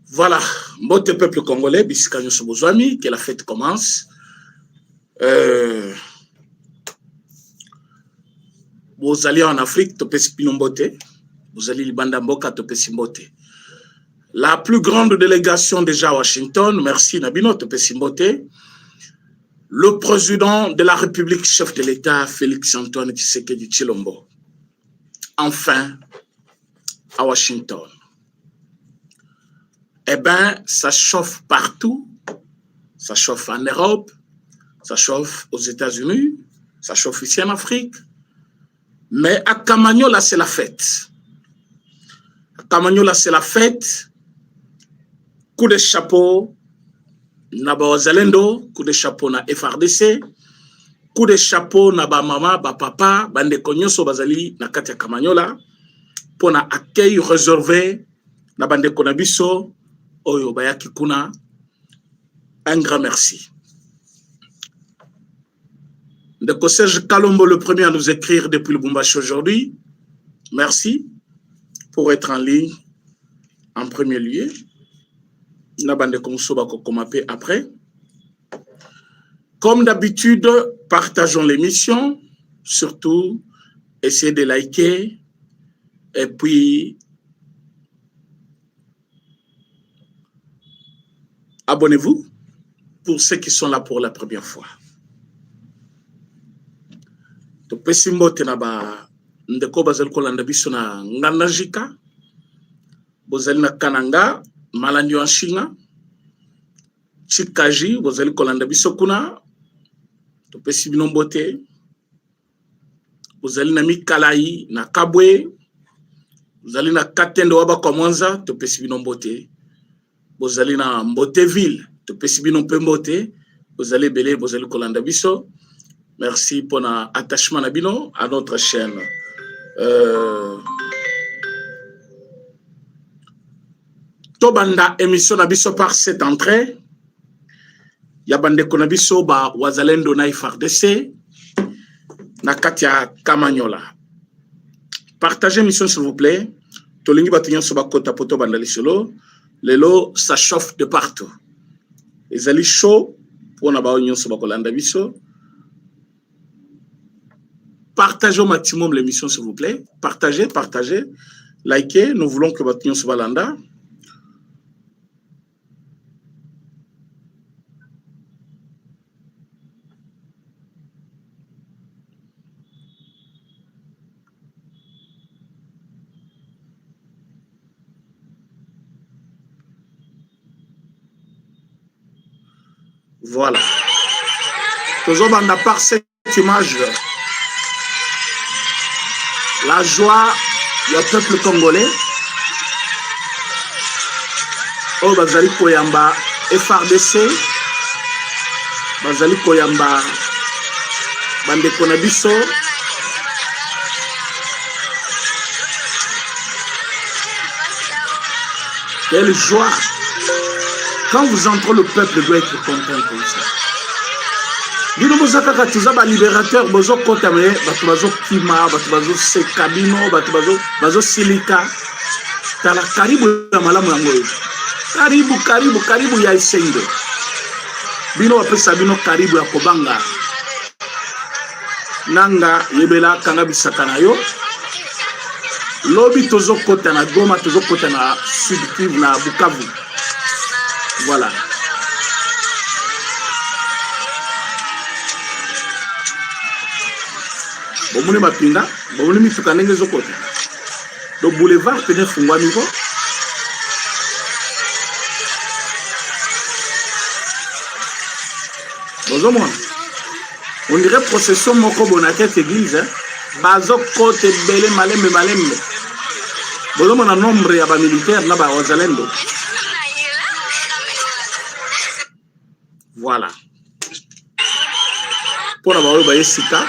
Voilà, mbote peuple congolais, Biskanyo Sobozwami, que la fête commence. Vous allez en Afrique, Topesi Pinombote. Vous allez Libanda Mboka, Topesi Mbote. La plus grande délégation déjà à Washington, merci Nabino, Topesi Mbote. Le président de la République, chef de l'État, Félix Antoine Tshisekedi Tshilombo. Enfin, à Washington. Eh bien, ça chauffe partout. Ça chauffe en Europe, ça chauffe aux États-Unis, ça chauffe ici en Afrique. Mais à Kamanyola, c'est la fête. À Kamanyola, c'est la fête. Coup de chapeau, Naba Zalendo, coup de chapeau na FRDC, coup de chapeau na ba mama, ba papa, bande konyoso bazali na kati ya Kamanyola, pour na accueil réservé na bande konabiso, oyo bayaki kuna. Un grand merci. De Serge Kalombo, le premier à nous écrire depuis le Lubumbashi aujourd'hui. Merci pour être en ligne en premier lieu. Nabande Komsoba Kokomapé après. Comme d'habitude, partageons l'émission. Surtout, essayez de liker. Et puis, abonnez-vous pour ceux qui sont là pour la première fois. Topesi mbote na ba ndeko bazali kolanda biso na nganda jika bozali na kananga malandi wa nshinga chikaji bozali kolanda biso kuna topesi bino mbote bozali na mikalai na kabwe bozali na katendo waba kwa mwanza topesi bino mbote bozali na Mboteville topesi bino mpe mbote bozali belé bozali kolanda biso. Merci pour l'attachement à notre chaîne. Tobanda émission nabiso par cette entrée. Yabande konabiso ba wazalendo na FARDC na katia Kamanyola. Partagez l'émission s'il vous plaît. Tolingi batinyan soba kota poto banda lisolo. Lelo ça chauffe de partout. Les ali chaud pour na ba onyon soba kolanda biso. Partagez au maximum l'émission, s'il vous plaît. Partagez, partagez. Likez. Nous voulons que votre soit balanda. Voilà. Toujours dans la part cette image. La joie du peuple congolais. Oh, Bazali Koyamba, FRDC. Bazali Koyamba, Bande Konabiso. Quelle joie. Quand vous entrez, le peuple doit être content comme ça. Bino bozaka tuzaba libérateur bozo kotame batu bazo kima batu bazo sekabino batu bazo silika tala karibu ya malamu yango karibu ya isenge bino wapesa bino karibu ya kobanga nanga yebela kanga bisaka na yo lobi tozo kota na Goma tozo kota na Sud Kivu na Bukavu. Voilà. Bomuni mapinga, bomuni mituka ndenge zokota. Do boulevard pene fungwa niko. Bozomona. On dirait procession moko bonakete église, bazo kote belé malembe. Bozomona nombre ya ba militaire na ba wazalendo. Voilà. Pour la ba yesika.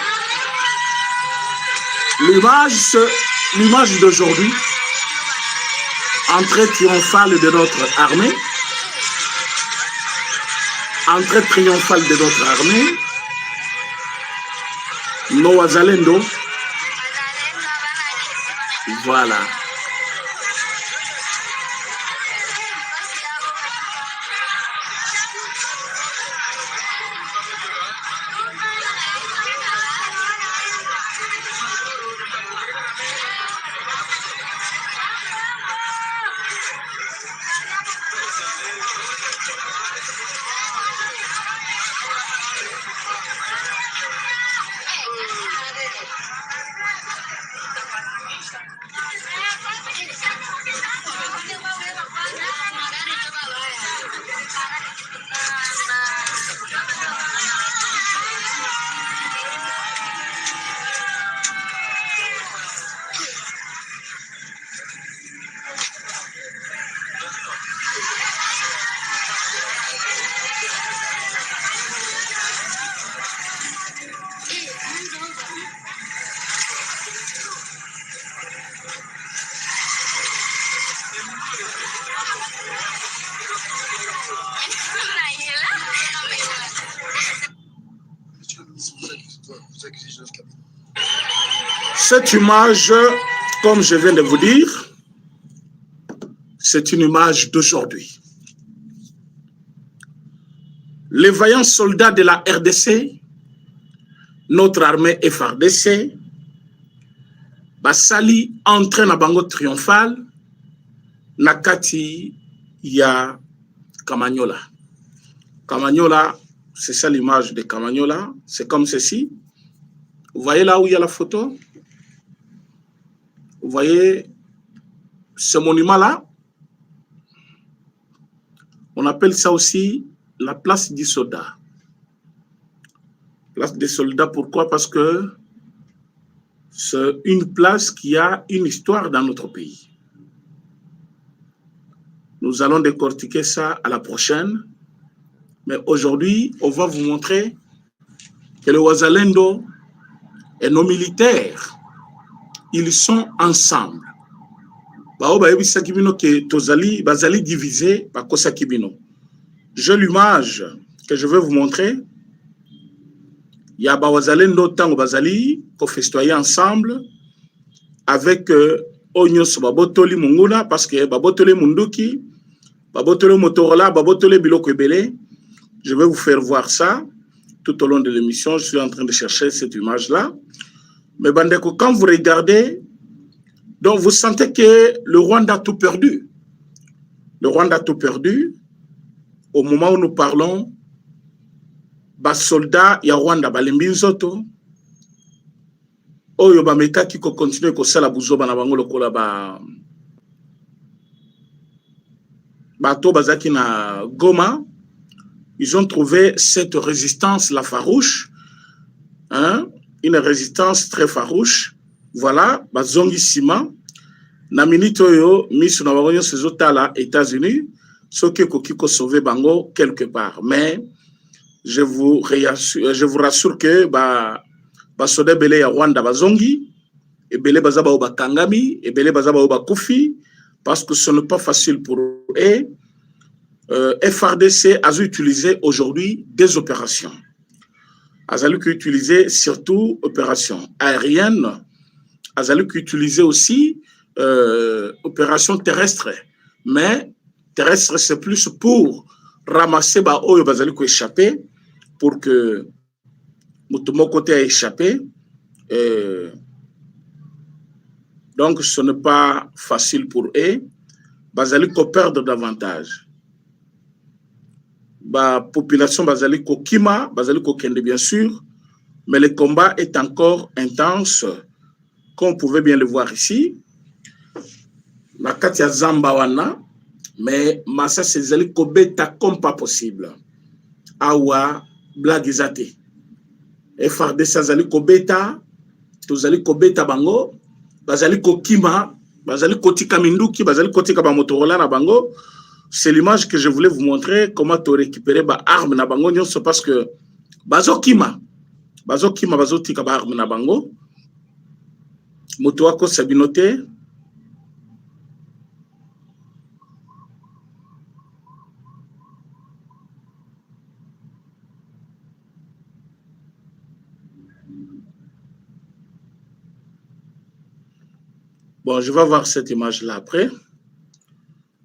L'image d'aujourd'hui, entrée triomphale de notre armée, Noa Zalendo, voilà. Cette image, comme je viens de vous dire, c'est une image d'aujourd'hui. Les vaillants soldats de la RDC, notre armée FARDC, basali entraîne à bango triomphal, nakati ya Kamanyola. Kamanyola, c'est ça l'image de Kamanyola, c'est comme ceci. Vous voyez là où il y a la photo? Vous voyez ce monument-là? On appelle ça aussi la place des soldats. Place des soldats, pourquoi? Parce que c'est une place qui a une histoire dans notre pays. Nous allons décortiquer ça à la prochaine. Mais aujourd'hui, on va vous montrer que le Wazalendo et nos militaires, ils sont ensemble. J'ai l'image que je vais vous montrer. Il y a Wazalendo Tango Bazali, qu'on festoyer ensemble avec Onyos Babotoli Munguna, parce que Babotoli Munduki, Babotoli Motorola, Babotoli Biloko Ebele. Je vais vous faire voir ça tout au long de l'émission. Je suis en train de chercher cette image-là. Mais Bandeko, quand vous regardez, donc vous sentez que le Rwanda a tout perdu. Le Rwanda a tout perdu. Au moment où nous parlons, les soldats ya Rwanda balembi nzoto. Oyo bameka ki ko continuer ko sala buzoba na bango lokola bato bazaki na Goma. Ils ont trouvé cette résistance, la farouche, hein, une résistance très farouche. Voilà, bazongi sima. Na minute oyo, misu na bango sezotala États-Unis, soki kokiko sauver bango quelque part. Mais je vous rassure que soda belé ya Rwanda bazongi, et belé bazaba oba kangami, et belé bazaba oba kufi, parce que ce n'est pas facile pour eux. FARDC a utilisé aujourd'hui des opérations. A utilisé surtout opérations aériennes. A utilisé aussi opérations terrestres. Mais terrestres, c'est plus pour ramasser Oyo Bazaliko échapper, pour que mon côté a échappé. Donc, ce n'est pas facile pour eux. Bazaliko perdre davantage. La population bazaliko kima, bazaliko kende bien sûr, mais le combat est encore intense, comme vous pouvez bien le voir ici. La Katia Zambawana, mais Massa Sezaliko beta comme pas possible. Awa blagizate. FARDC Sazaliko beta, Tozaliko beta bango, bazaliko kima, bazaliko tika minduki, bazaliko tika ba Motorola na bango. C'est l'image que je voulais vous montrer, comment tu récupérer les armes na bango, parce que bazo tika ba armes na bango. Motoako sabinote. Bon, je vais voir cette image-là après.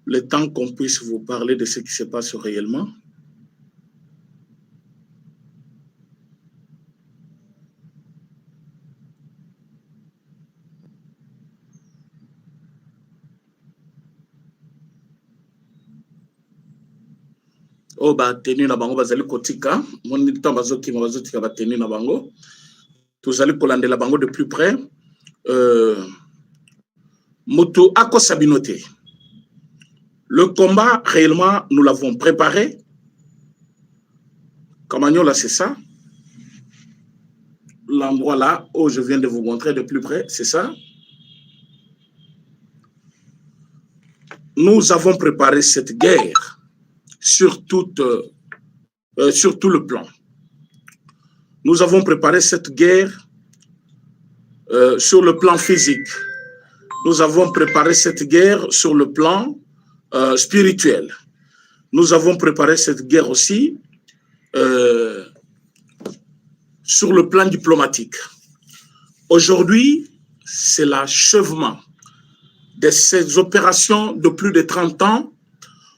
Le temps qu'on puisse vous parler de ce qui se passe réellement. Oh, tenu na bango bazali kotika, mon temps bazoki bazotika ba tenu na bango. Tous allez colonder la bango de plus près. Moto ako sabinote. Le combat, réellement, nous l'avons préparé. Kamanyola, c'est ça. L'endroit là où je viens de vous montrer de plus près, c'est ça. Nous avons préparé cette guerre sur tout le plan. Nous avons préparé cette guerre sur le plan physique. Nous avons préparé cette guerre sur le plan spirituel. Nous avons préparé cette guerre aussi sur le plan diplomatique. Aujourd'hui, c'est l'achèvement de ces opérations de plus de 30 ans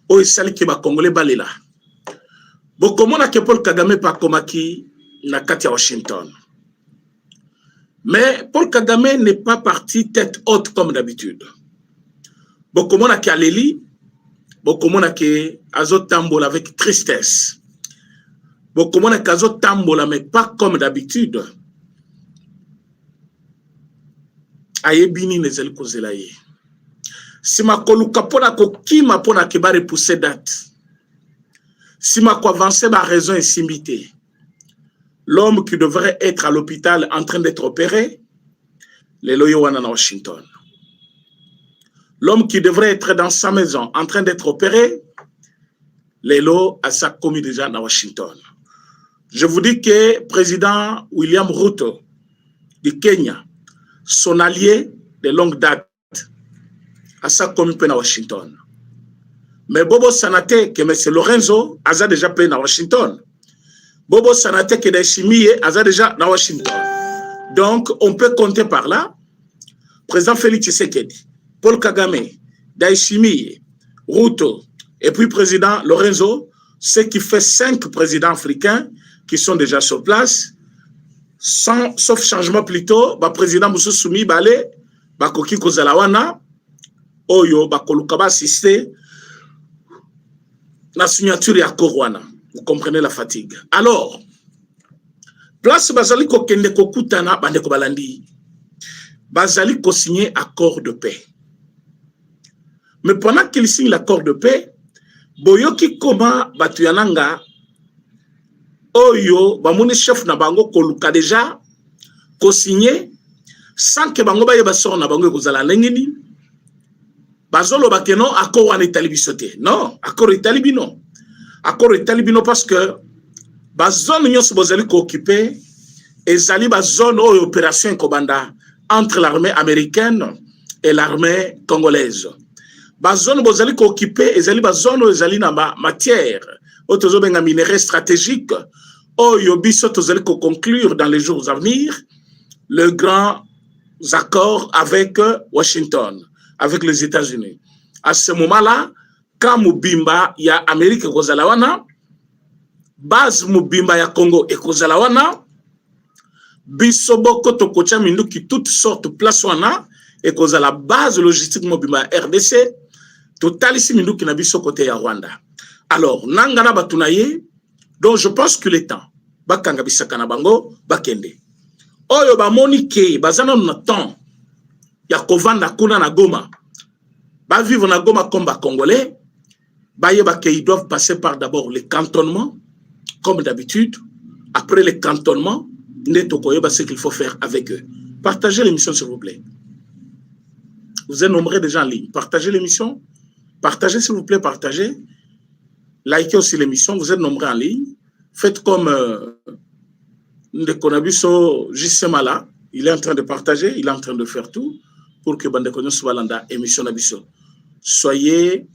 où il s'agit que les Congolais balela. Comment que Paul Kagame pas komaki na kati à Washington. Mais Paul Kagame n'est pas parti tête haute comme d'habitude. Comment que Aleli, comment que Azo Tambola avec tristesse. Comment que Azo Tambola mais pas comme d'habitude. Ayebini nezeli kozelaye. Si ma koluka pona ko kima pona ke ba repousser date. Si ma ko avancer ma raison est simbité. L'homme qui devrait être à l'hôpital en train d'être opéré, les loyowana na Washington. L'homme qui devrait être dans sa maison en train d'être opéré, les lots à sa commis déjà à Washington. Je vous dis que président William Ruto du Kenya, son allié de longue date, à sa commis à Washington. Mais Bobo Sanate, que M. Lorenzo, a déjà payé à Washington. Bobo Sanate, que Daishimi, a déjà à Washington. Donc, on peut compter par là. Président Félix Tshisekedi, Paul Kagame, Daishimi, Ruto, et puis président Lorenzo, ce qui fait 5 présidents africains qui sont déjà sur place. Sauf changement plutôt, le président Moussou Soumi Balé, Bakoki Kozalawana, Oyo, Bakoluka ba assisté, la signature ya Korwana. Vous comprenez la fatigue. Alors, place Bazali Kokende Kokutana, Bandeko Balandi, Bazali ko signé accord de paix. Mais pendant qu'il signe l'accord de paix, Boyoki Koma Batuyananga, Oyo, Bamoni chef na bango Koluka déjà, ko signé, sans que bango baye basor na bango kozala lengeni, bazolo bakeno accord wana italibisote. Non, accord italibino. Accord italibino parce que bazone nyonso bozali ko occuper ezali bazone o opération kobanda entre l'armée américaine et l'armée congolaise. Bazone bozali ko occuper ezali bazone ezali na matière otozo benga minerais stratégique oyo biso tozali ko conclure dans les jours à venir le grand accord avec Washington, avec les États-Unis. À ce moment-là, quand Mubimba ya Amérique kozalawana, base Mubimba ya Congo et kozalawana, bisoboko tokocha mindu ki toutes sortes place wana et kozala base logistique Mubimba RDC, total ici mindu ki na biso côté ya Rwanda. Alors, nangana batunaye, donc je pense que le temps, bakanga bisaka na bango, bakende. Oyo ba monike, bazana na temps, ya kovanda kuna na Goma, ba vivre na Goma comme ba Congolais, ils doivent passer par d'abord les cantonnements, comme d'habitude. Après les cantonnements, ce qu'il faut faire avec eux. Partagez l'émission, s'il vous plaît. Vous êtes nombreux déjà en ligne. Partagez l'émission. Partagez, s'il vous plaît, partagez. Likez aussi l'émission. Vous êtes nombreux en ligne. Faites comme Ndekonabiso Jisemala. Il est en train de partager. Il est en train de faire tout pour que Bandekono soit dans l'émission Nabiso. Soyez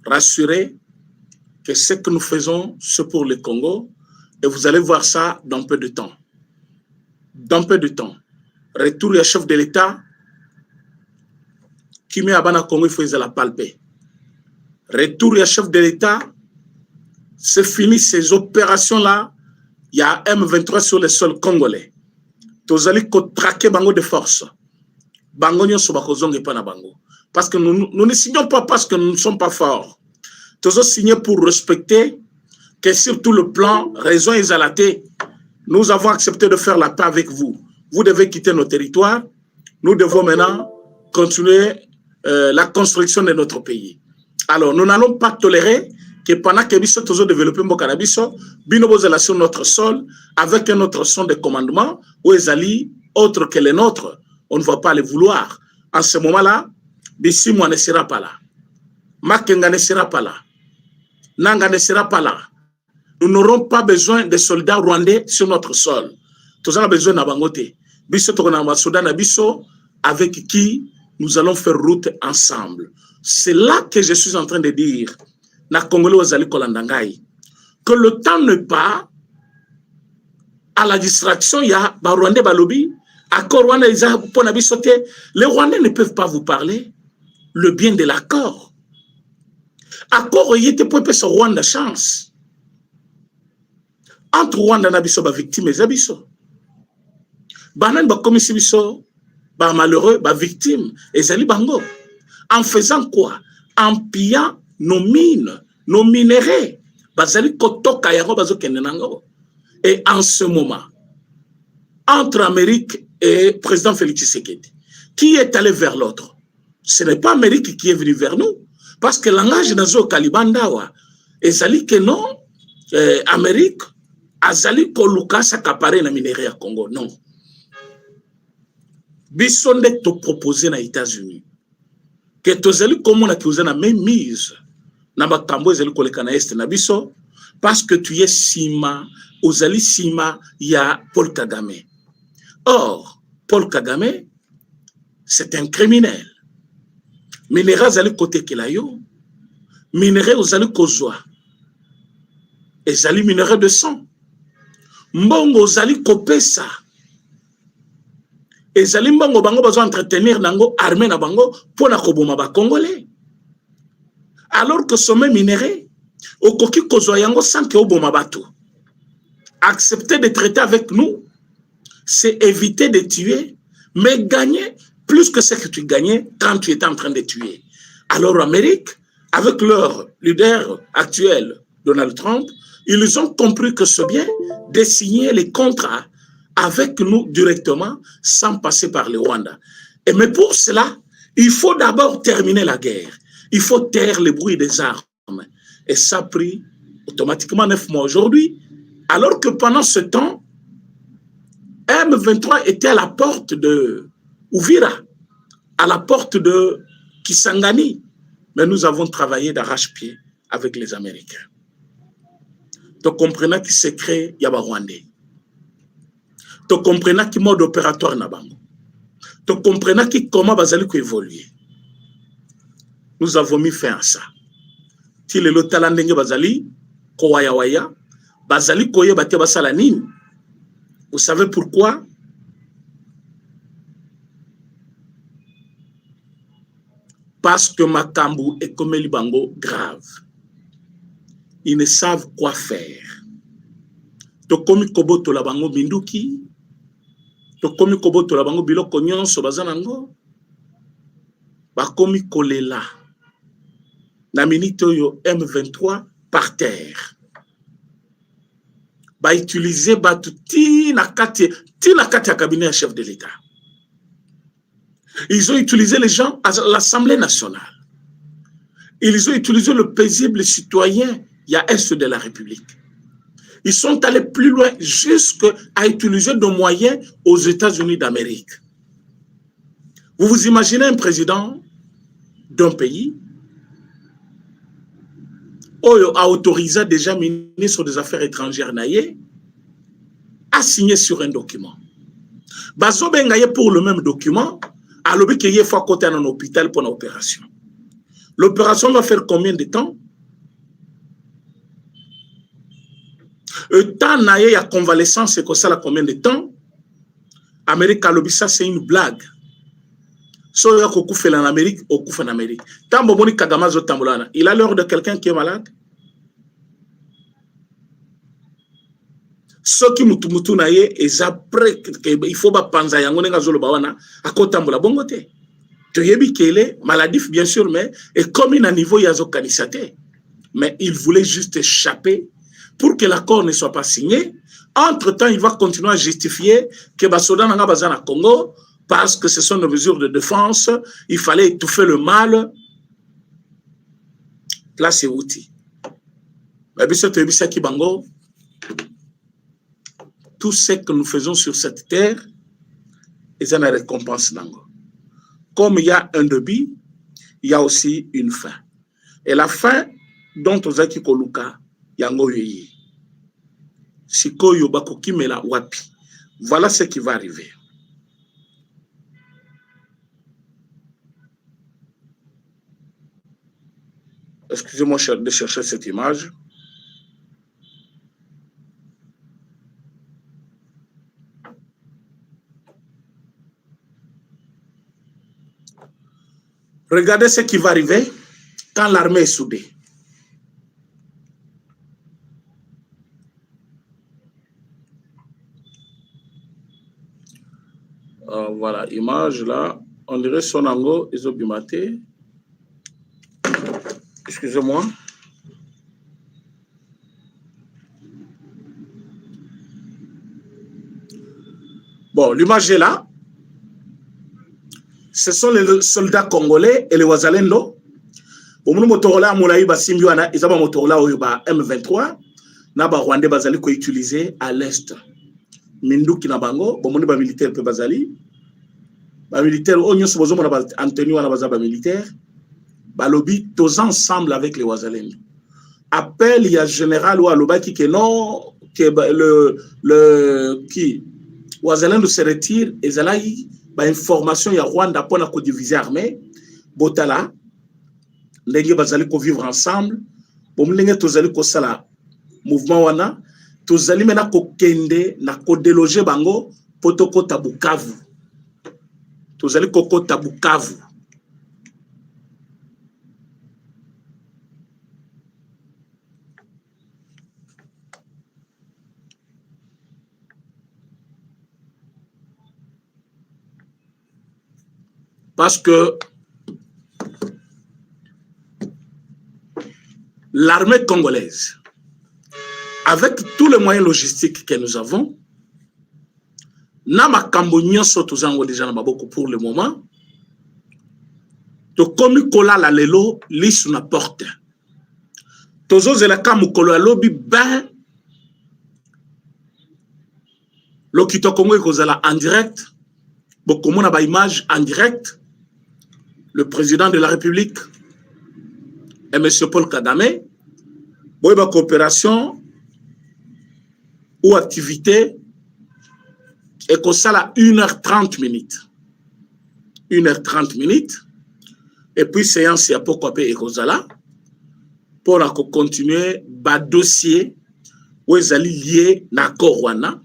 rassurez que ce que nous faisons, c'est pour le Congo et vous allez voir ça dans peu de temps. Dans peu de temps. Retour à chef de l'État qui met à Bana Congo, il faut la palper. Retour à chef de l'État, c'est fini ces opérations-là. Il y a M23 sur le sol congolais. Vous allez traquer Bango de force. Bango nyo sobakozong et pas na Bango. Parce que nous ne signons pas parce que nous ne sommes pas forts. Nous avons signé pour respecter que sur tout le plan, raison et zalaté, nous avons accepté de faire la paix avec vous. Vous devez quitter nos territoires. Nous devons maintenant continuer la construction de notre pays. Alors, nous n'allons pas tolérer que pendant que nous avons développé mon cannabis, nous sur notre sol avec un autre son de commandement ou les alliés autres que les nôtres. On ne va pas les vouloir. En ce moment-là, Bissimo ne sera pas là. Makenga ne sera pas là. Nanga ne sera pas là. Nous n'aurons pas besoin de soldats rwandais sur notre sol. Nous avons besoin de Bangote. Biso tokona soldats na biso avec qui nous allons faire route ensemble. C'est là que je suis en train de dire na Congolais ozali kolandangai que le temps n'est pas à la distraction. Il y a ba Rwandais balobi Accord Rwanda, les Rwandais ne peuvent pas vous parler le bien de l'accord. Accord, il était pour que Rwanda chance. Entre Rwanda et Biso, victime et Zabiso. Banan ba komisi biso, ba malheureux, ba victime et Zali Bango. En faisant quoi? En pillant nos mines, nos minéraux. Bazali kotoka yango bazo kenenango. Et en ce moment, entre Amérique et président Félix Tshisekedi, qui est allé vers l'autre? Ce n'est pas Amérique qui est venu vers nous, parce que langage nazo Kalibandawa, et Zali que non, Amérique, Azali Koluka s'accaparer na minerai à Congo, non. Bisonde te proposer na États-Unis, que tozali comme on a causé la même mise, na bakambo ezali koleka na est na biso, parce que tu es sima, ozali sima ya Paul Kagame. Or, Paul Kagame, c'est un criminel. Minéra zali côté Kelayo, minerai ozali kozwa, ezali minerai de sang. Mbongo ozali kopesa, ezali mbongo bango bazo entretenir nango armée na bango pona koboma ba Congolais. Alors que sommet minerai, okoki kozwa yango sans que oboma bato. Accepter de traiter avec nous, c'est éviter de tuer, mais gagner plus que ce que tu gagnais quand tu étais en train de tuer. Alors l'Amérique, avec leur leader actuel, Donald Trump, ils ont compris que c'est bien de signer les contrats avec nous directement sans passer par le Rwanda. Et mais pour cela, il faut d'abord terminer la guerre. Il faut taire le bruit des armes. Et ça a pris automatiquement 9 mois aujourd'hui, alors que pendant ce temps, M23 était à la porte de Uvira, à la porte de Kisangani. Mais nous avons travaillé d'arrache-pied avec les Américains. Tu comprenez qui se crée Yaba Rwandais. Tu comprenez qui mode opératoire Nabango. Tu comprenez qui comment Bazali évoluer. Nous avons mis fin à ça. Si le lotalandenge Bazali, Kowaya Waya, Bazali Koye Bate Basalanine. Vous savez pourquoi? Parce que Makambu et Komeli Bango grave. Ils ne savent quoi faire. Tokomi Koboto la Bango Binduki, Tokomi Koboto la Bango Biloko Nyonso Bazanango, Bakomi Kolela. Na minute yo M23 par terre. Ba utiliser batuti na kati ya cabinet chef de l'État. Ils ont utilisé les gens à l'Assemblée nationale. Ils ont utilisé le paisible citoyen, il y a Est de la République. Ils sont allés plus loin jusqu'à utiliser nos moyens aux États-Unis d'Amérique. Vous vous imaginez un président d'un pays Oyo a autorisé déjà ministre des Affaires étrangères Naye à signer sur un document. Bazo bengaye pour le même document, à l'objet qu'il y ait fois côté dans un hôpital pour l'opération. L'opération va faire combien de temps? Le temps Naye à convalescence, c'est que ça a combien de temps? Amérique à l'objet, ça c'est une blague. So ya ko kufela en Amérique, au kufa en Amérique. Tambo boni Kagama zo tambolana. Il a l'heure de quelqu'un qui est malade. Ce qui mutu na ye est après il faut ba panza yango nga zolo bawana akotambola bongote. Tu yebi kele maladif bien sûr mais et comme il a niveau yazo kanisate. Mais il voulait juste échapper pour que l'accord ne soit pas signé. Entre-temps, il va continuer à justifier que basoda nanga bazana Congo parce que ce sont nos mesures de défense, il fallait étouffer le mal. Là, c'est outil. Tout ce que nous faisons sur cette terre, ils ont une récompense. Comme il y a un début, il y a aussi une fin. Et la fin, dont on a qui koluka, yango yeyi. Sikoyo bakoki mela wapi. Voilà ce qui va arriver. Excusez-moi de chercher cette image. Regardez ce qui va arriver quand l'armée est soudée. Voilà, image là. On dirait Sonango, Isobimate. Excusez-moi. Bon, l'image est là. Ce sont les soldats congolais et les Wazalendo. Au moment où Motorola Moulaï Basimbiwana, ils ont Motorola M23. Naba Rwandais Bazali ko utilisé à l'est. Mindu Kinabango, bon monde militaire pe Bazali. Ba militaire onyo sobozo mona ba Antonio wana bazaba militaire. Ba lobby tous ensemble avec les Wazalendo. Appel il y a général ou alobaki que non que le qui Wazalendo se retire et zalaï ba information ya Rwanda pour la co-diviser armée botala ndenge bazali ko vivre ensemble bon ndenge tozali ko sala mouvement wana tozali mena ko kende na ko déloger bango potoko tabukavu tozali ko kota Bukavu. Parce que l'armée congolaise, avec tous les moyens logistiques que nous avons, n'a ma cambonien sotozango déjà na maboko pour le moment. To komi kola la lelo lisu na porte. Tozo zelaka mukolo alobi ben lokito Congo ekozala en direct. Bokomona ba image en direct. Le président de la République et M. Paul Kagame, boyba coopération ou activité et que ça la 1h30 minutes. 1h30 minutes. Et puis séance à pourquoi et Kozala pour continuer bas dossier où ils allaient lier l'accord Rwanda.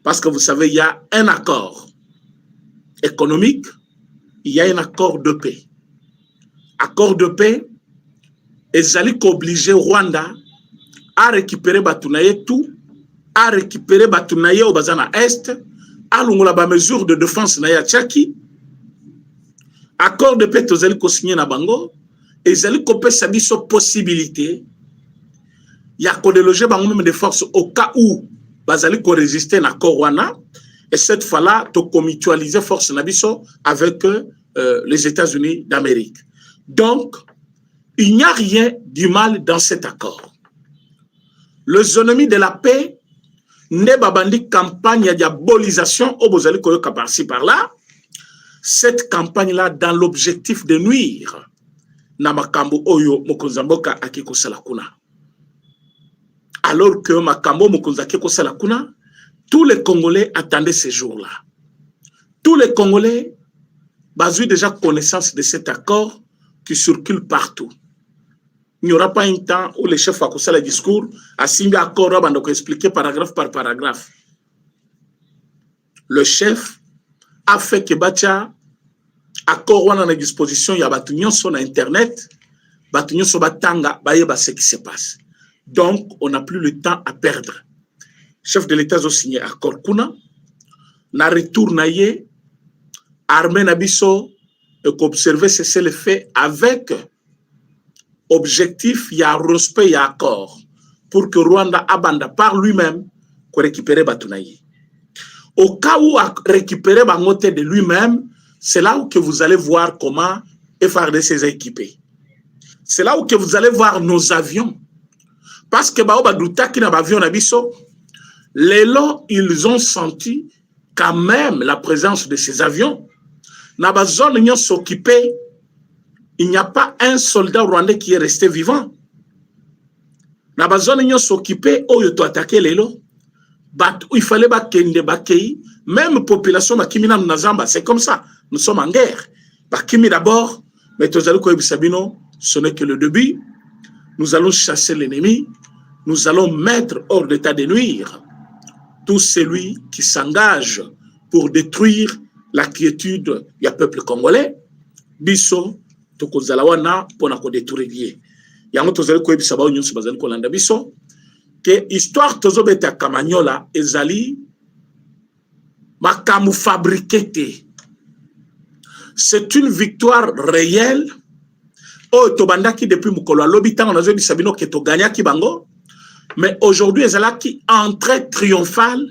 Parce que vous savez, il y a un accord économique, il y a un accord de paix. Accord de paix, ils allaient obliger Rwanda à récupérer Batunaye tout, à récupérer Batunaye au Bazana Est, à l'ongla ba mesure de défense na ya Tchaki. Accord de paix, ils allaient signer na bango, et ils allaient couper sa possibilité. Il y a qu'on déloger bango même des forces au cas où bazali ko résister na Rwanda. Et cette fois-là, tu as mutualisé force Nabiso avec les États-Unis d'Amérique. Donc, il n'y a rien du mal dans cet accord. Les ennemis de la paix n'est pas bandi campagne de diabolisation au Bozali Koyoka par-ci par-là. Cette campagne-là, dans l'objectif de nuire, Namakambo Oyo Mokonzamboka Akiko Salakuna. Alors que Makambo Mokonzakiko Salakuna, tous les Congolais attendaient ces jours-là. Tous les Congolais ont eu déjà connaissance de cet accord qui circule partout. Il n'y aura pas un temps où les chefs ont fait le discours, à signer accord, on va expliquer paragraphe par paragraphe. Le chef a fait que Batia, accord on a à disposition, il y a Batunion sur Internet, Batunion sur Batanga, Bayeba ce qui se passe. Donc, on n'a plus le temps à perdre. Chef de l'État a signé accord kuna na retour na ye armée nabiso et qu'observer c'est le fait avec objectif il y a respect il y a accord pour que Rwanda abanda par lui-même pour récupérer Batunaye. Au cas où à récupérer Bangote de lui-même, c'est là où que vous allez voir comment FARDC s'est équipé. C'est là où que vous allez voir nos avions. Parce que Baoba Douta qui n'a pas avion nabiso. Les lots, ils ont senti quand même la présence de ces avions. Dans la zone où ils sont occupés, il n'y a pas un soldat rwandais qui est resté vivant. Dans la zone où ils sont occupés, où ils ont attaqué les lots, il fallait que même population, c'est comme ça. Nous sommes en guerre. D'abord, mais ce n'est que le début. Nous allons chasser l'ennemi. Nous allons mettre hors d'état de nuire tout celui qui s'engage pour détruire la quiétude du peuple congolais. Bisso, tokozala wana pona ko détruire yango tozali ko ebisa ba nyonso bazali ko landa biso que histoire tozobeta Kamanyola ezali makamu fabriqué. C'est une victoire réelle. Oh, tobandaki depuis mukolo lobitan on a dit sabino que to gagnaki bango. Mais aujourd'hui ezalaki entrée triomphale.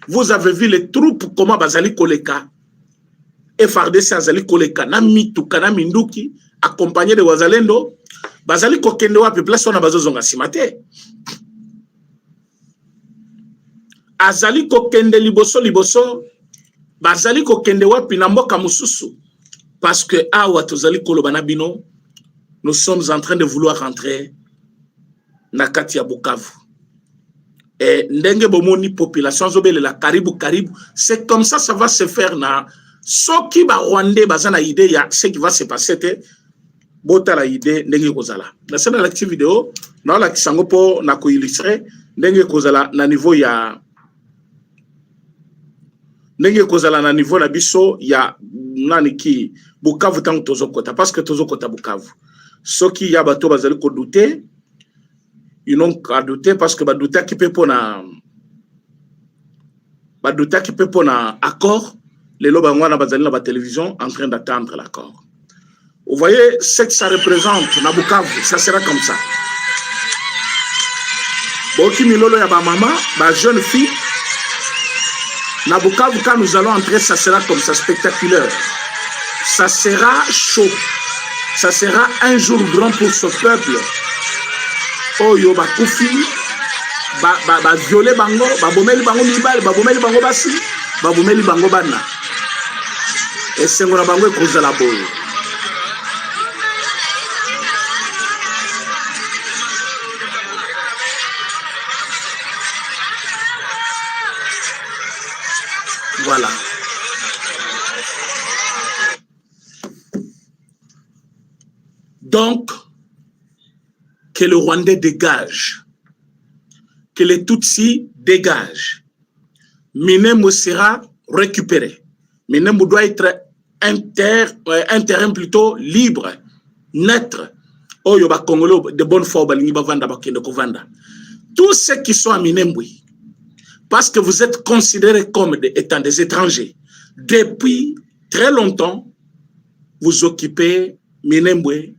Vous avez vu les troupes comment bazali koleka. FARDC azali koleka na mituka na minduki accompagné de wazalendo. Bazali kokende wapi place on a bazozonga simate. Azali kokende liboso bazali kokende wapi na mboka mususu parce que awa tozali kolobana bino nous sommes en train de vouloir rentrer na kati ya Bukavu et ndenge bomoni population zobele la karibu c'est comme ça va se faire na soki ba Rwandais bazana idée ya ce qui va se passer te bota la idée ndenge kozala na sena l'active vidéo na la kisango po na ko illustrer ndenge kozala na niveau ya ndenge kozala na niveau na biso ya nani ki Bukavu tant tozokota parce que tozokota Bukavu soki ya bato bazali ko douter ils n'ont qu'à douter parce que ba douter qui peut pona accord les lobango na bazali na ba télévision en train d'attendre l'accord. Vous voyez ce que ça représente na Bukavu, ça sera comme ça. Boki milolo ya ba maman, ba jeune fille na Bukavu, quand nous allons entrer, ça sera comme ça, spectaculaire. Ça sera chaud. Ça sera un jour grand pour ce peuple. Oh yo ba koufi, ba violer bango, ba bomeli bango mibali, ba bomeli bango basi, ba bomeli bango bana. Et c'est ngona bango ekoza la boye. Voilà. Donc, que le Rwandais dégage, que les Tutsis dégagent. Minembwe sera récupéré. Minembwe doit être un terrain plutôt libre, net. Oh, yoba Congolo de bonne foi, balingi bavanda bakende kovanda. Tous ceux qui sont à Minembwe, parce que vous êtes considérés comme étant des étrangers. Depuis très longtemps, vous occupez Minembwe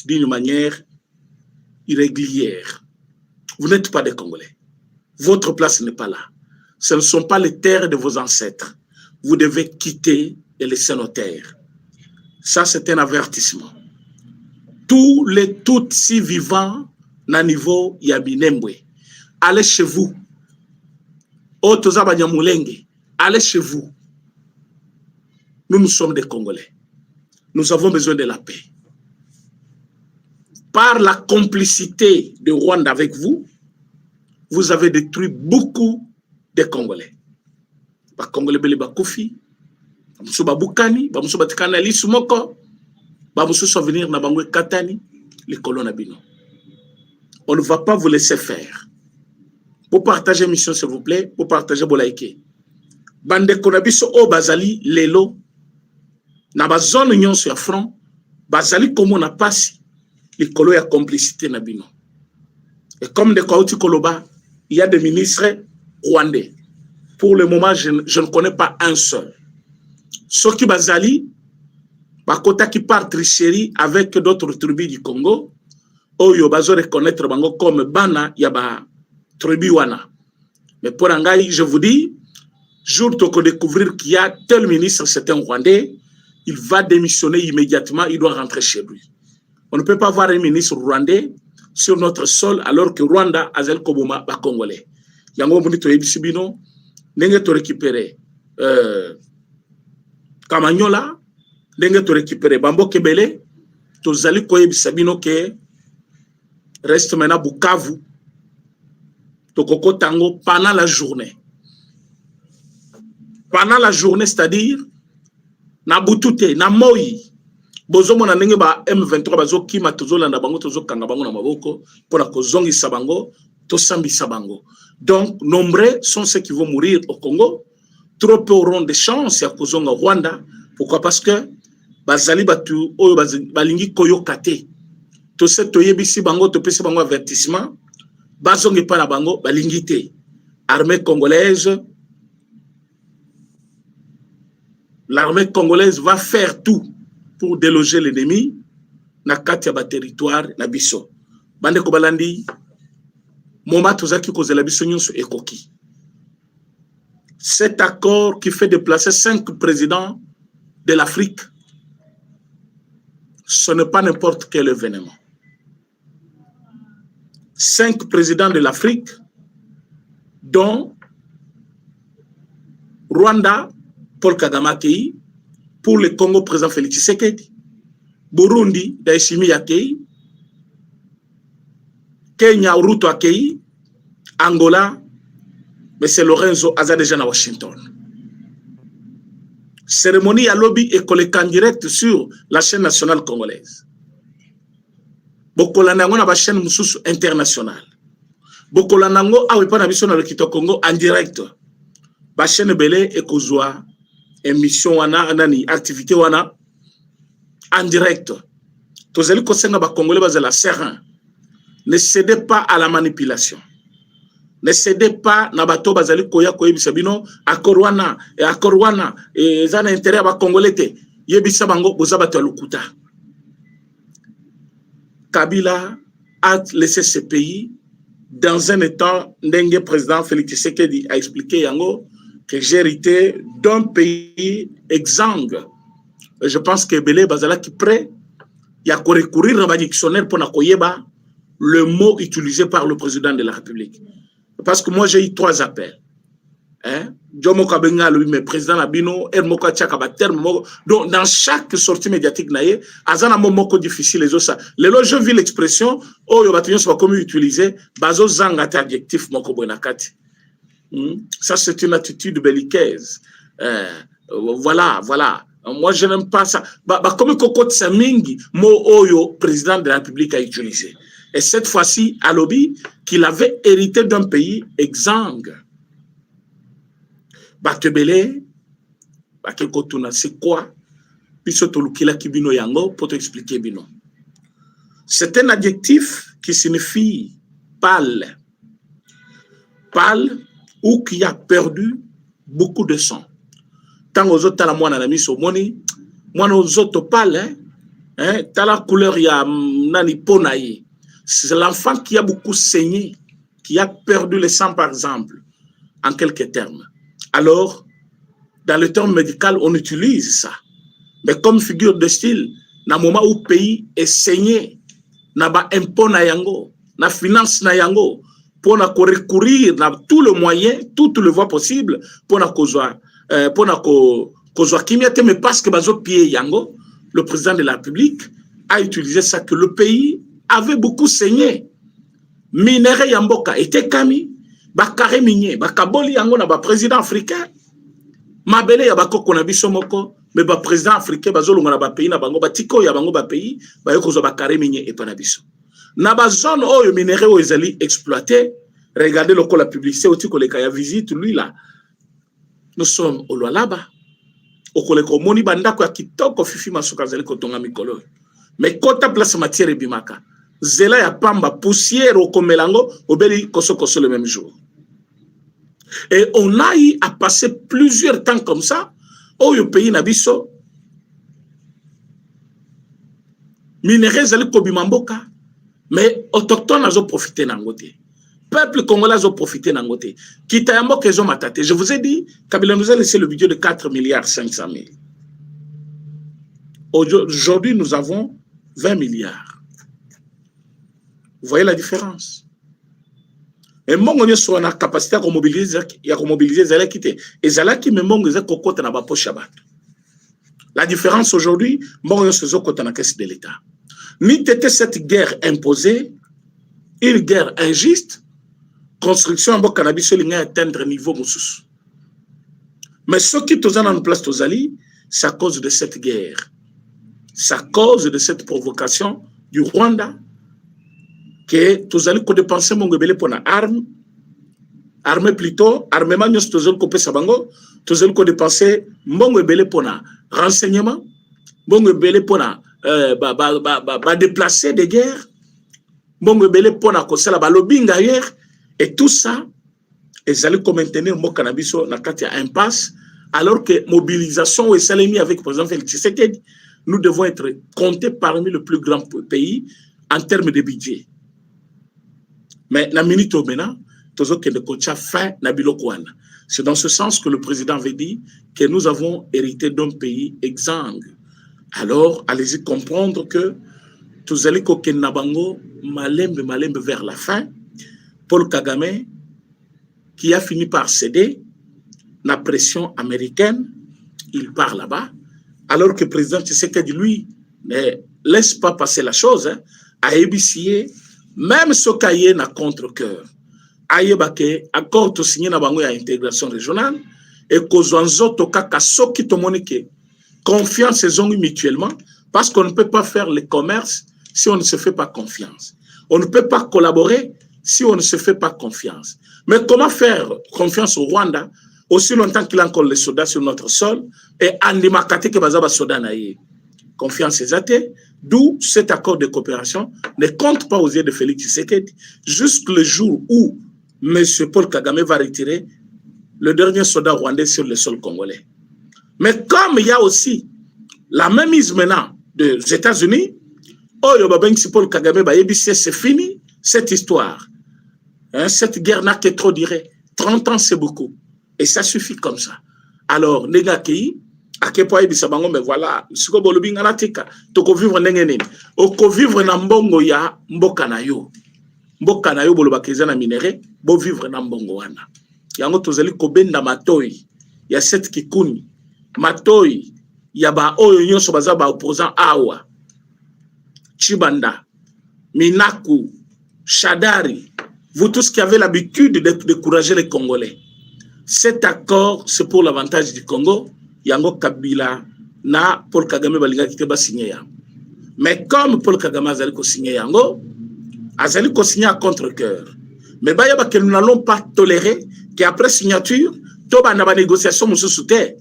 d'une manière irrégulière. Vous n'êtes pas des Congolais. Votre place n'est pas là. Ce ne sont pas les terres de vos ancêtres. Vous devez quitter et laisser nos terres. Ça, c'est un avertissement. Tous les Tutsis vivants, na niveau ya Minembwe, allez chez vous. Allez chez vous. Nous sommes des Congolais. Nous avons besoin de la paix. Par la complicité de Rwanda avec vous, vous avez détruit beaucoup de Congolais. Les Congolais beli bakufi, bamusu babukani, bamusu batikana lisumoko, bamusu souvenir na bangwe katani, les colons bino. On ne va pas vous laisser faire. Pour partager mission, s'il vous plaît, pour partager, pour liker. Bande konabiso o bazali lelo, na bazone nyon sur front, bazali comme na pasi, les colo ya complicité na bino. Et comme de Kouti Koloba, il y a des ministres rwandais. Pour le moment, je ne connais pas un seul. Soki bazali, bakota qui part tricherie avec d'autres tribus du Congo, oyo bazo reconnaître bango comme bana yaba tribu wana. Mais pour Angaï, je vous dis, jour toko découvrir qu'il y a tel ministre, c'est un Rwandais, il va démissionner immédiatement, il doit rentrer chez lui. On ne peut pas avoir un ministre rwandais sur notre sol alors que Rwanda a zel koboma ba Congolais. Yango bonito ebisibino, nenge to récupérer Kamanyola, nenge to récupérer Bambo Kebele, to zali ko ebisabino ke reste maintenant Bukavu. Tokoko tango pendant la journée. Pendant la journée, c'est-à-dire, na butute, na moi, bozo mona nenge ba M23 bazo kima tozolanda bango tozokanga bango na maboko pona kozongi sabango to sambi sabango. Donc nombreux sont ceux qui vont mourir au Congo. Trop peu auront des chances à kozonga Rwanda. Pourquoi? Parce que bazali batu oyo balingi koyoka te tose toyebisi bango topesi bango avertissement bazonge pa na bango balingi te. Armée congolaise, l'armée congolaise va faire tout pour déloger l'ennemi na kati ya ba territoire na biso. Bande ko balandi moma tozaki kozela biso nyonso ekoki. Cet accord qui fait déplacer 5 présidents de l'Afrique, ce n'est pas n'importe quel événement. 5 présidents de l'Afrique, dont Rwanda, Paul Kagame Akei, pour le Congo, président Félix Tshisekedi, Burundi, Ndayishimiye Akei, Kenya, Ruto Akei, Angola, M. Lorenzo aza déjà à Washington. Cérémonie à lobby et collecte en direct sur la chaîne nationale congolaise. Bokolanango na ba chaîne mususu internationale. Bokolanango awe pa na biso na Lokito Congo en direct. Ba chaîne belé e kozwa émission wana nani activité wana en direct. Tozali kosenga ba congolais bazala serein. Ne cédez pas à la manipulation. Ne cédez pas na bato bazali koya koyebisa bino akorwana et zana intérêt ba congolais te yebisa bango boza bato lukuta. Kabila a laissé ce pays dans un état ndenge président Félix Tshisekedi a expliqué yango que j'ai hérité d'un pays exsangue. Je pense que Belé bazala qui prêt il y a recourir à un dictionnaire pour na koyeba le mot utilisé par le président de la République. Parce que moi, j'ai eu 3 appels. Donc, dans chaque sortie médiatique, il y a un moment difficile. Les loges, je vis l'expression, oh, il y a comment utiliser, bazo zang adjectif, ça, c'est une attitude belliqueuse. Voilà. Moi, je n'aime pas ça. Comme Kokot Samingi, mot oyo, président de la République a utilisé. Et cette fois-ci, à lobby, qu'il avait hérité d'un pays exsangue. Bakebele, Bakekotuna, c'est quoi? Pisotolukila Kibino Yango, pour t'expliquer Bino. C'est un adjectif qui signifie pâle. Pâle ou qui a perdu beaucoup de sang. Tant aux autres, t'as la moine à la mise au moni, moine aux autres pâle, t'as la couleur, il y a nani ponaï. C'est l'enfant qui a beaucoup saigné, qui a perdu le sang, par exemple, en quelques termes. Alors, dans le terme médical, on utilise ça. Mais comme figure de style, dans le moment où le pays est saigné, n'a pas impôt na yango, na finance na yango, pour recourir à tous les moyens, toutes les voies possibles, pour mais parce que bazo pied yango, le président de la République a utilisé ça, que le pays avait beaucoup saigné. Minéré Yamboka était kami, bakare minier, bakaboli yango na ba président africain. Mabele ya bakoko na biso moko, mais ba président africain bazolonga na ba pays na bango batiko ya bango ba pays, ba yokozo bakare minier et pa na biso. Na ba zone oyo minéré o ezali exploité, regardez le la publicité au tiko le kaya visite lui là. Nous sommes au Lualaba. Au koleko moni bandako ya kitoko fifi masuka zali kotonga mikolo. Mais kota place matière bimaka. Zela ya pamba poussière au komelango obeli koso le même jour. Et on a eu à passer plusieurs temps comme ça au pays nabiso minéraux zali kobimamboka mais autochtones ont profité nangote. Peuple congolais a profité nangote. Kitayambo kezo matate. Je vous ai dit Kabila nous a laissé le budget de 4 milliards 500 000. Aujourd'hui nous avons 20 milliards. Vous voyez la différence? Et mongo nyo so na capacité à mobiliser zala kité et zala ki me mongo za kokota na ba poche bato. La différence aujourd'hui, mongo nyo so kota na caisse de l'État. Ni tete cette guerre imposée, une guerre injuste, construction en cannabis linga atteindre niveau mususu. Mais ce qui tozana en place tozali, c'est à cause de cette guerre. C'est à cause de cette provocation du Rwanda que tous allez dépenser mon gebele pour la arme plutôt armement tous allez couper sa bango tous allez dépenser mon gebele pour la renseignement Bongo belé pona déplacer des guerres. Bongo belé pona kosala ba lobbying ailleurs et tout ça ils allaient maintenir mon cannabis na kati impasse alors que mobilisation et salami avec par exemple Félix Tshisekedi, nous devons être comptés parmi les plus grands pays en termes de budget. Mais la minute au maintenant, c'est dans ce sens que le président avait dit que nous avons hérité d'un pays exsangue. Alors, allez-y comprendre que tous allez nabango malembe vers la fin. Paul Kagame, qui a fini par céder la pression américaine, il part là-bas, alors que le président Tshisekedi, lui, ne laisse pas passer la chose, hein, à ébicier, même ce cahier n'a contre-cœur. Ayebake, accord to signé na bango ya intégration régionale, et kozwanzo to kaka soki to monike, confiance et ont mutuellement, parce qu'on ne peut pas faire le commerce si on ne se fait pas confiance. On ne peut pas collaborer si on ne se fait pas confiance. Mais comment faire confiance au Rwanda aussi longtemps qu'il a encore les soldats sur notre sol et Andimakate que bazaba soda naïe. Confiance est athée, d'où cet accord de coopération ne compte pas aux yeux de Félix Tshisekedi jusqu'au jour où M. Paul Kagame va retirer le dernier soldat rwandais sur le sol congolais. Mais comme il y a aussi la même mise maintenant des États-Unis, Paul Kagame, c'est fini cette histoire. Hein, cette guerre n'a que trop duré. 30 ans, c'est beaucoup. Et ça suffit comme ça. Alors, les gars qui, à quel point ils savent, mais voilà, ce que vous avez dit, toko vivre n'engene. Oko vivre na mbongo ya mboka na yo. Mboka na yo boloba keza na minéré, bo vivre na mbongo wana. Yango tozali kobenda matoi. Ya set kikuni. Matoi ya ba oyo nyonso baza ba opposant awa. Chibanda, Minaku, Shadari, vous tous qui avez l'habitude de décourager les Congolais. Cet accord, c'est pour l'avantage du Congo. Yango Kabila na Paul Kagame balinga kite ba signé ya. Mais comme Paul Kagame a signé yango, a signé à contre-cœur. Mais bayaba que nous n'allons pas tolérer qu'après signature, toba na ba négociation mususuté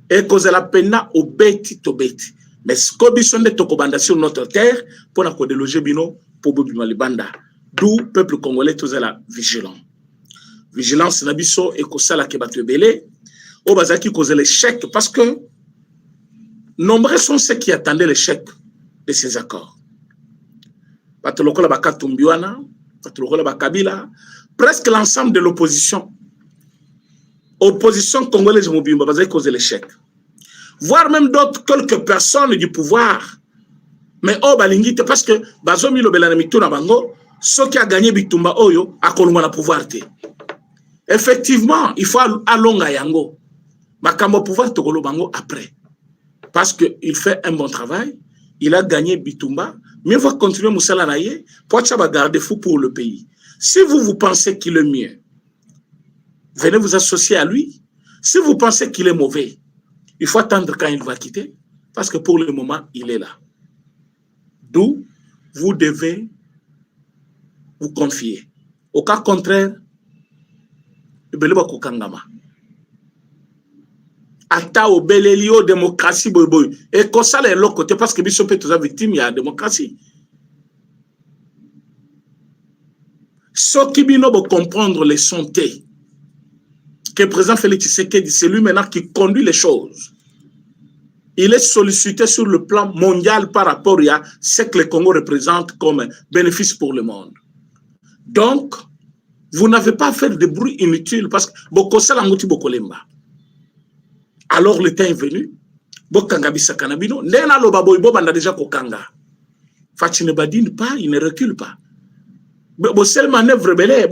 et cause la pena au beti to beti. Mais ce qu'on de tokobanda sur notre terre pour la déloger bino pour bobima libanda. D'où peuple congolais tous la vigilant. Vigilance nabiso et kosala ke batebele au bazaki cause l'échec parce que nombreux sont ceux qui attendaient l'échec de ces accords. Batolokola bakatumbiwana, batolokola bakabila, presque l'ensemble de l'opposition. Opposition congolaise mobimba bazaki cause l'échec. Voire même d'autres, quelques personnes du pouvoir. Mais oh balingite parce que bazomi lo belanamito na bango, ce qui a gagné Bitumba Oyo a koluma na pouvoir te. Effectivement, il faut alonga yango. Makambo pouvoir tokolo bango après. Parce qu'il fait un bon travail, il a gagné Bitumba, mais il va continuer Moussala Naye pour garder fou pour le pays. Si vous pensez qu'il est mieux, venez vous associer à lui. Si vous pensez qu'il est mauvais, il faut attendre quand il va quitter, parce que pour le moment, il est là. D'où vous devez vous confier. Au cas contraire, beleba kokangama. Ata au belelio démocratie boy. Et comme ça les l'autre côté parce que biso peut être victime il y a démocratie. Ce qui bino pour comprendre les santé que le président Félix Tshisekedi c'est lui maintenant qui conduit les choses. Il est sollicité sur le plan mondial par rapport à ce que le Congo représente comme bénéfice pour le monde. Donc, vous n'avez pas à faire de bruit inutile parce que alors le temps est venu. Déjà Fachi ne badine pas, il ne recule pas. Seule manœuvre belé,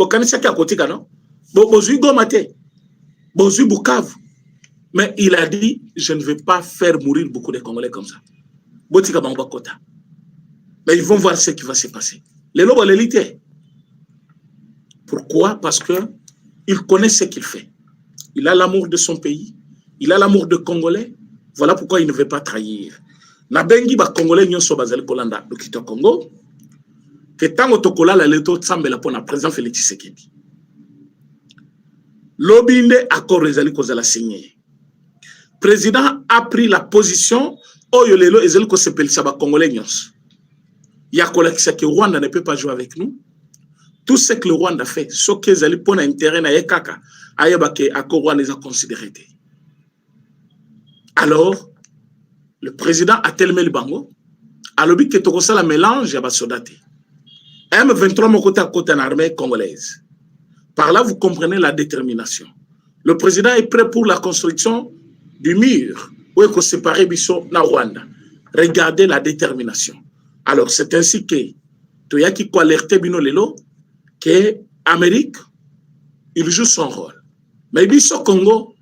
mais il a dit, je ne vais pas faire mourir beaucoup de Congolais comme ça. Mais ils vont voir ce qui va se passer. Les lobes l'élite. Pourquoi? Parce qu'il connaît ce qu'il fait. Il a l'amour de son pays. Il a l'amour de Congolais. Voilà pourquoi il ne veut pas trahir. Nabengi ba Congolais nyonso bazali kolanda lokito Congo. Que tango tokola la leto tsambela pona président Félix Tshisekedi. Lobinde accord ezali kozala signé. Président a pris la position Oyo lelo ezeli ko sepelisa ba Congolais nyonso. Ya kolakisa que Rwanda ne peut pas jouer avec nous. Tout ce que le Rwanda fait, ce qu'ils allaient pour un intérêt na yekaka, ayebake ako Rwanda les a considérés. Alors, le président a tellement le bango, alors que tu as la mélange ya ba soldats. M23 mon côté à côté en armée congolaise. Par là, vous comprenez la détermination. Le président est prêt pour la construction du mur où il faut séparer Bisso na Rwanda. Regardez la détermination. Alors, c'est ainsi que tu y a qui alerté Bino Lelo que l'Amérique, il joue son rôle. Mais Bisso Congo,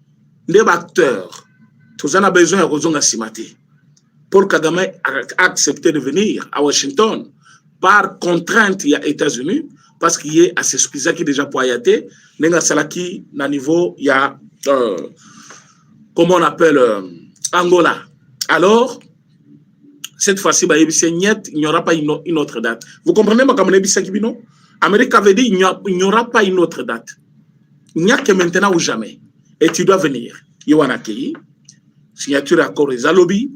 les acteurs, tous en a besoin de Rozonga Simati. Pour Kagame accepter de venir à Washington par contrainte il y a États-Unis parce qu'il y a assez suffisant qui déjà pour Ayaté, n'enga salaki na niveau il y a comment on appelle Angola. Alors cette fois-ci il n'y aura pas une autre date. Vous comprenez ma comme Kibino? Amérique avait dit il n'y aura pas une autre date. Il n'y a que maintenant ou jamais. Et tu dois venir. Yowanaki, signature accord les lobby.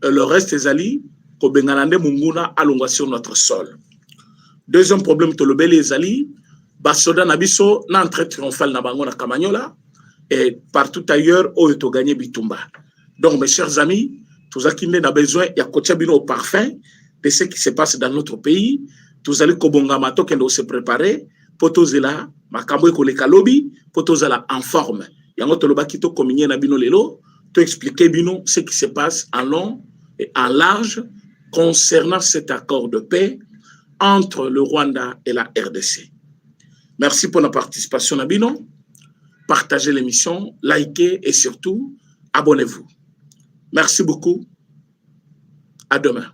Le reste des alliés, ko benganande munguna alonga sur notre sol. Deuxième problème, to le les alliés, basoda nabiso na entrée triomphale na bango na Kamanyola et partout ailleurs où to gagné Bitumba. Donc mes chers amis, tous akinde na besoin ya kotia bino au parfum de ce qui se passe dans notre pays. Tous allez kobonga mato kendo se préparer pour tous là makambo ko le kalobi pour tous là en forme. Yango to loba kito communier na bino lelo, to expliquer bino ce qui se passe en long et en large concernant cet accord de paix entre le Rwanda et la RDC. Merci pour la participation, Nabino. Partagez l'émission, likez et surtout, abonnez-vous. Merci beaucoup. À demain.